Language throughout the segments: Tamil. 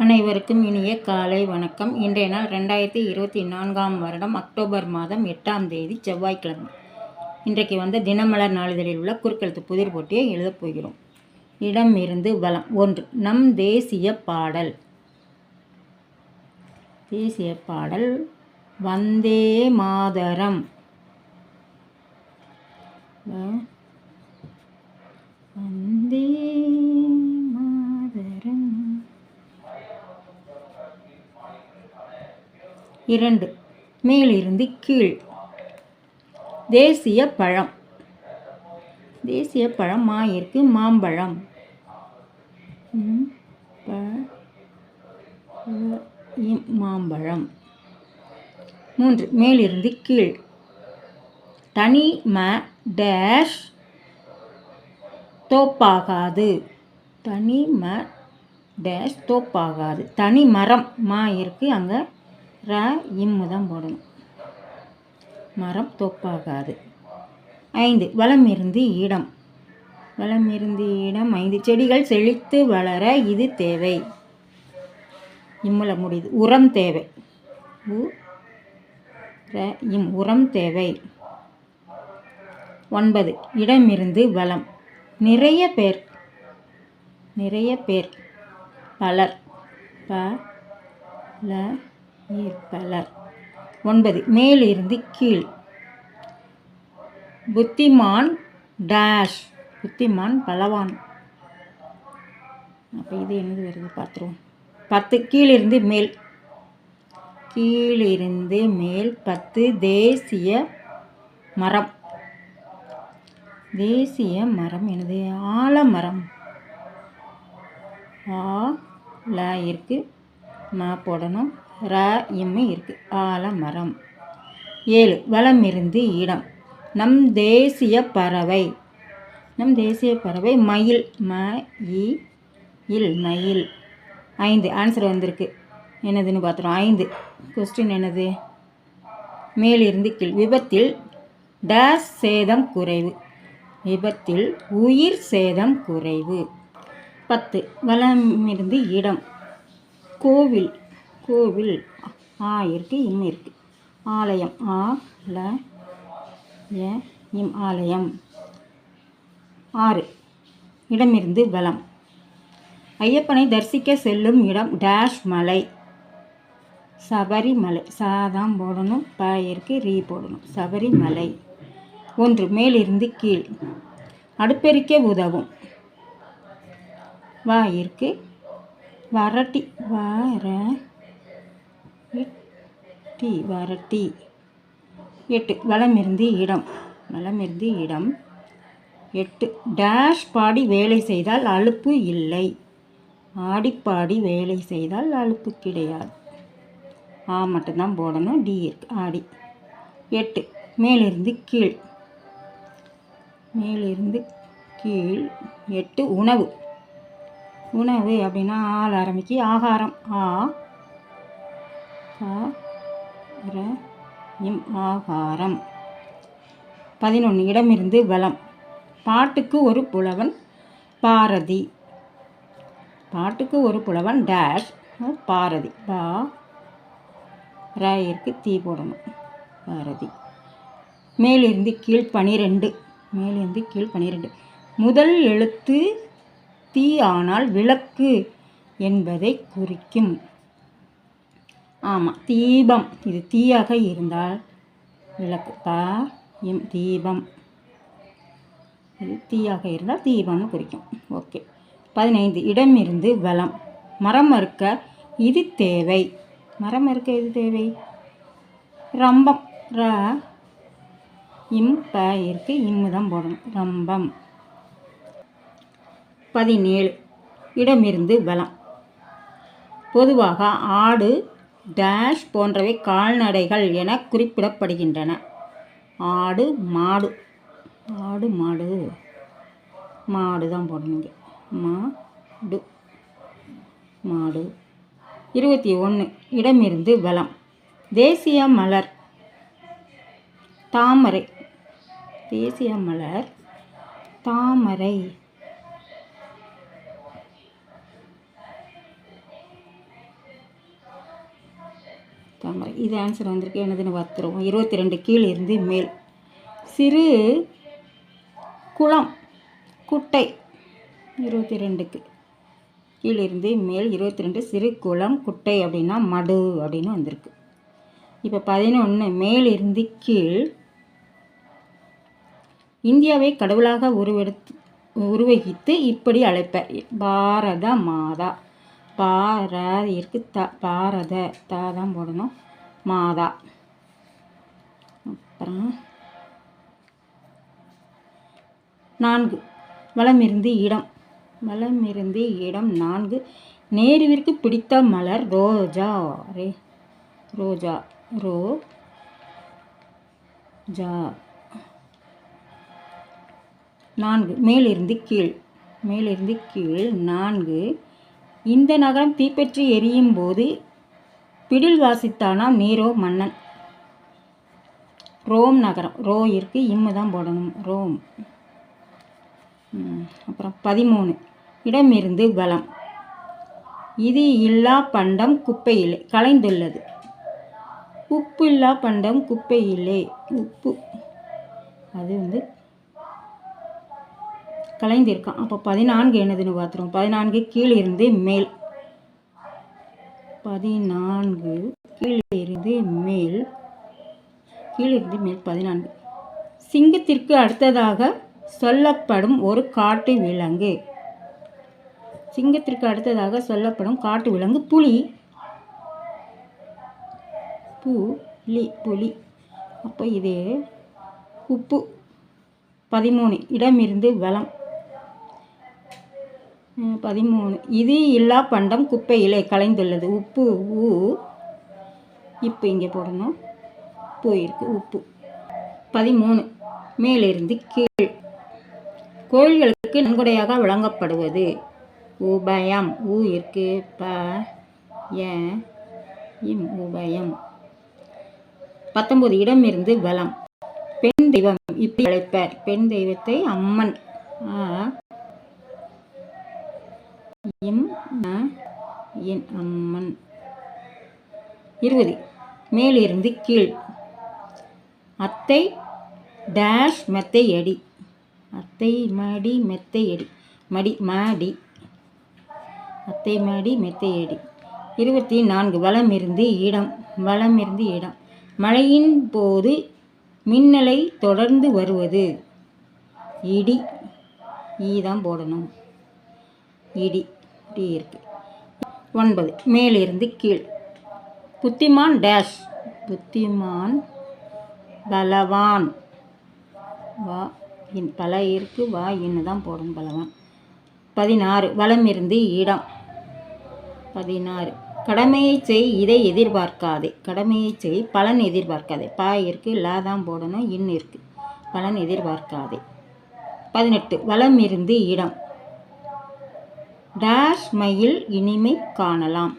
அனைவருக்கும் இனிய காலை வணக்கம். இன்றைய நாள் 2024 வருடம் அக்டோபர் மாதம் 8ஆம் தேதி செவ்வாய்க்கிழமை. இன்றைக்கு தினமலர் நாளிதழில் உள்ள குறுக்கெழுத்து புதிர் போட்டியை எழுதப் போகிறோம். இடம் இருந்து வலம். 1. நம் தேசிய பாடல். தேசிய பாடல் வந்தே மாதரம். வந்தே மாதரம். 2. மேலிருந்து கீழ். தேசிய பழம். தேசிய பழம் இருக்கு மாம்பழம். மாம்பழம். 3. மேலிருந்து கீழ். தனி ம டேஷ் தோப்பாகாது. தனி ம டேஷ் தோப்பாகாது. தனி மரம் இருக்கு, அங்கே இம்மு தான் போடணும். மரம் தோப்பாகாது. 5. வலம் இருந்து இடம். வலம் இருந்து இடம் 5. செடிகள் செழித்து வளர இது தேவை. இம்முல முடியுது. உரம் தேவை. உரம் தேவை. 9. இடமிருந்து வலம். நிறைய பேர். நிறைய பேர். பலர். பலர். 9. மேலிருந்து கீழ். புத்திமான் டேஷ். புத்திமான் பலவான். அப்போ இது என்னது வருது பார்த்துருவோம். 10. கீழிருந்து மேல். கீழிருந்து மேல். 10. தேசிய மரம். தேசிய மரம் என்னது? ஆலமரம். இருக்கு, போடணும். இம்மு இருக்கு. ஆலமரம். 7. வலம் இருந்து இடம். நம் தேசிய பறவை. நம் தேசிய பறவை மயில். மயில். 5. ஆன்சர் வந்திருக்கு. என்னதுன்னு பார்த்துருவோம். 5. கொஸ்டின் என்னது? மேலிருந்து கீழ். விபத்தில் டேஷ் சேதம் குறைவு. விபத்தில் உயிர் சேதம் குறைவு. 10. வலமிருந்து இடம். கோவில். கோவில் இருக்கு, இம்மு இருக்கு. ஆலயம். ஆலயம். 6. இடமிருந்து வலம். ஐயப்பனை தரிசிக்க செல்லும் இடம் டேஷ் மலை. சபரிமலை. சாதான் போடணும். இருக்கு, போடணும். சபரிமலை. 1. மேலிருந்து கீழ். அடுப்பெரிக்க உதவும். இருக்கு. வரட்டி. வரட்டி. 8. வலமிருந்து இடம். வலமிருந்து இடம். 8. டேஷ் பாடி வேலை செய்தால் அலுப்பு இல்லை. ஆடிப்பாடி வேலை செய்தால் அலுப்பு கிடையாது. மட்டும்தான் போடணும். டி இருக்கு. ஆடி. 8. மேலிருந்து கீழ். மேலிருந்து கீழ். 8. உணவு. உணவு அப்படின்னா ஆரம்பிக்கு. ஆகாரம். ஆகாரம். 11. இடமிருந்து வலம். பாட்டுக்கு ஒரு புலவன் பாரதி. பாட்டுக்கு ஒரு புலவன் டேஷ் பாரதி. இருக்கு, தீ போடணும். பாரதி. மேலிருந்து கீழ் 12. மேலிருந்து கீழ் 12. முதல் எழுத்து தீ ஆனால் விளக்கு என்பதை குறிக்கும். தீபம். இது தீயாக இருந்தால் விளக்கு. தீபம். இது தீயாக இருந்தால் தீபம்னு குறிக்கும். ஓகே. 15. இடமிருந்து வலம். மரம் அறுக்க இது தேவை. மரம் அறுக்க இது தேவை. ரம்பம். இருக்கு, இம்மு தான் போடணும். ரம்பம். 17. இடமிருந்து வலம். பொதுவாக ஆடு டேஷ் போன்றவை கால்நடைகள் என குறிப்பிடப்படுகின்றன. ஆடு மாடு. ஆடு மாடு. மாடு தான் போடணுங்க. மாடு. 21. இடமிருந்து வலம். தேசிய மலர் தாமரை. தேசிய மலர் தாமரை. தாமரை. இது ஆன்சர் வந்திருக்கு. என்னதுன்னு பார்த்துருவோம். 22 கீழ் இருந்து மேல். சிறு குளம் குட்டை. 22க்கு கீழிருந்து மேல் 22 சிறு குளம் குட்டை அப்படின்னா மடு அப்படின்னு வந்திருக்கு. இப்போ 11 மேலிருந்து கீழ். இந்தியாவை கடவுளாக உருவகித்து இப்படி அழைப்பர். பாரத மாதா. பாரதிற்கு பாரத தான் போடணும். மாதா. அப்புறம் 4 வலமிருந்து இடம். வலமிருந்து இடம் 4 நேருவிற்கு பிடித்த மலர் ரோஜா. ரோஜா ரோஜா. 4 மேலிருந்து கீழ். மேலிருந்து கீழ் 4 இந்த நகரம் தீப்பற்றி எரியும் போது பிடில் வாசித்தானாம் நீரோ மன்னன். ரோம் நகரம். ரோ இருக்கு, இம்மு தான் போடணும். ரோம். அப்புறம் 13 இடமிருந்து வலம். இது இல்லா பண்டம் குப்பையிலே கலைந்துள்ளது. உப்பு இல்லா பண்டம் குப்பையிலே. உப்பு அது வந்து கலைந்திருக்கான். அப்போ 14 என்னதுன்னு பார்த்துருவோம். 14 கீழிருந்து மேல். 14 கீழிருந்து மேல். கீழிருந்து மேல் 14 சிங்கத்திற்கு அடுத்ததாக சொல்லப்படும் ஒரு காட்டு விலங்கு. சிங்கத்திற்கு அடுத்ததாக சொல்லப்படும் காட்டு விலங்கு புலி. புலி. அப்போ இது உப்பு. 13 இடமிருந்து வலம். 13 இது இல்லா பண்டம் குப்பையிலே கலைந்துள்ளது. உப்பு இப்போ இங்கே போடணும். போயிருக்கு உப்பு. 13 மேலிருந்து கீழ். கோயில்களுக்கு நன்கொடையாக வழங்கப்படுவது. உபயம். இருக்கு உபயம். 19 இடமிருந்து வலம். பெண் தெய்வம் இப்படி அழைப்பர். பெண் தெய்வத்தை அம்மன். அம்மன். 20 மேலிருந்து கீழ். அத்தை டேஷ் மெத்தை அடி. அத்தை மடி மெத்தை அடி. மாடி. அத்தை மடி மெத்தை அடி. 24 வலமிருந்து இடம். வலமிருந்து இடம். மழையின் போது மின்னலை தொடர்ந்து வருவது. இடி. தான் போடணும். இடி இருக்கு. 9 மேலிருந்து கீழ். புத்திமான் டேஷ். புத்திமான் பலவான். பல இருக்கு. தான் போடணும். பலவான். 16 வலமிருந்து இடம். 16 கடமையை செய் இதை எதிர்பார்க்காதே. கடமையை செய் பலன் எதிர்பார்க்காதே. இருக்கு. தான் போடணும். இருக்கு. பலன் எதிர்பார்க்காதே. 18 வலமிருந்து இடம். டேஷ் மையில் இனிமை காணலாம்.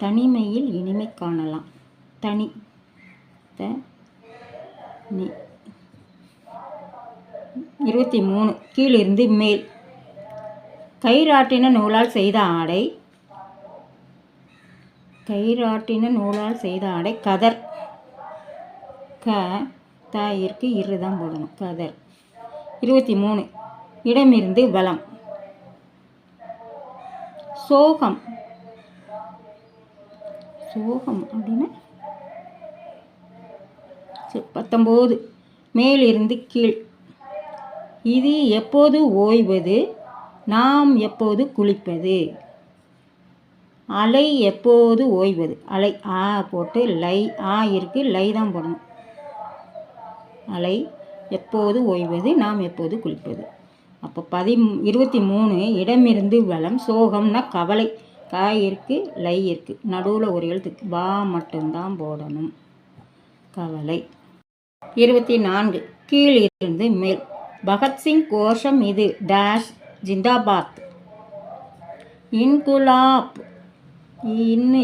தனிமையில் இனிமை காணலாம். தனி. 23 கீழிருந்து மேல். கயிறாட்டின நூலால் செய்த ஆடை. கயிறாட்டின நூலால் செய்த ஆடை கதர். இருக்கு. தான் போடணும். கதர். 23 இடமிருந்து வலம். சோகம். அப்படின்னா 19 மேலிருந்து கீழ். இது எப்போது ஓய்வது? நாம் எப்போது குளிப்பது? அலை எப்போது ஓய்வது? அலை போட்டு லை இருக்கு. லை தான் போடணும். அலை எப்போது ஓய்வது? நாம் எப்போது குளிப்பது? அப்போ 23 இடமிருந்து வலம். சோகம்னா கவலை. இருக்கு. லை இருக்கு. நடுவில் ஒரு எழுத்துக்கு மட்டும்தான் போடணும். கவலை. 24 கீழிருந்து மேல். பகத்சிங் கோஷம் இது டேஷ் ஜிந்தாபாத். இன்குலாப்.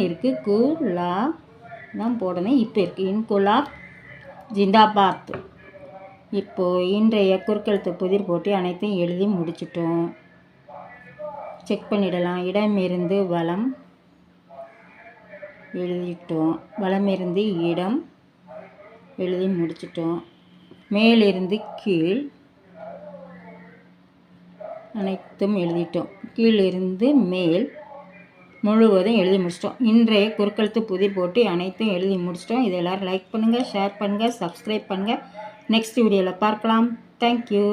இருக்கு. குலா தான் போடணும். இப்போ இருக்கு. இன்குலாப் ஜிந்தாபாத். இப்போது இன்றைய குறுக்கெழுத்து புதிர் போட்டி அனைத்தையும் எழுதி முடிச்சிட்டோம். செக் பண்ணிடலாம். இடமிருந்து வலம். எழுதிட்டோம். வலமிருந்து இடம் எழுதி முடிச்சிட்டோம். மேலிருந்து கீழ் அனைத்தும் எழுதிட்டோம். கீழிருந்து மேல் முழுவதும் எழுதி முடிச்சிட்டோம். இன்றைய குறுக்கெழுத்து புதிர் போட்டி அனைத்தும் எழுதி முடிச்சிட்டோம். இதை எல்லோரும் லைக் பண்ணுங்கள், ஷேர் பண்ணுங்கள், சப்ஸ்கிரைப் பண்ணுங்கள். நெக்ஸ்ட் வீடியோவில் பார்க்கலாம். தேங்க்யூ.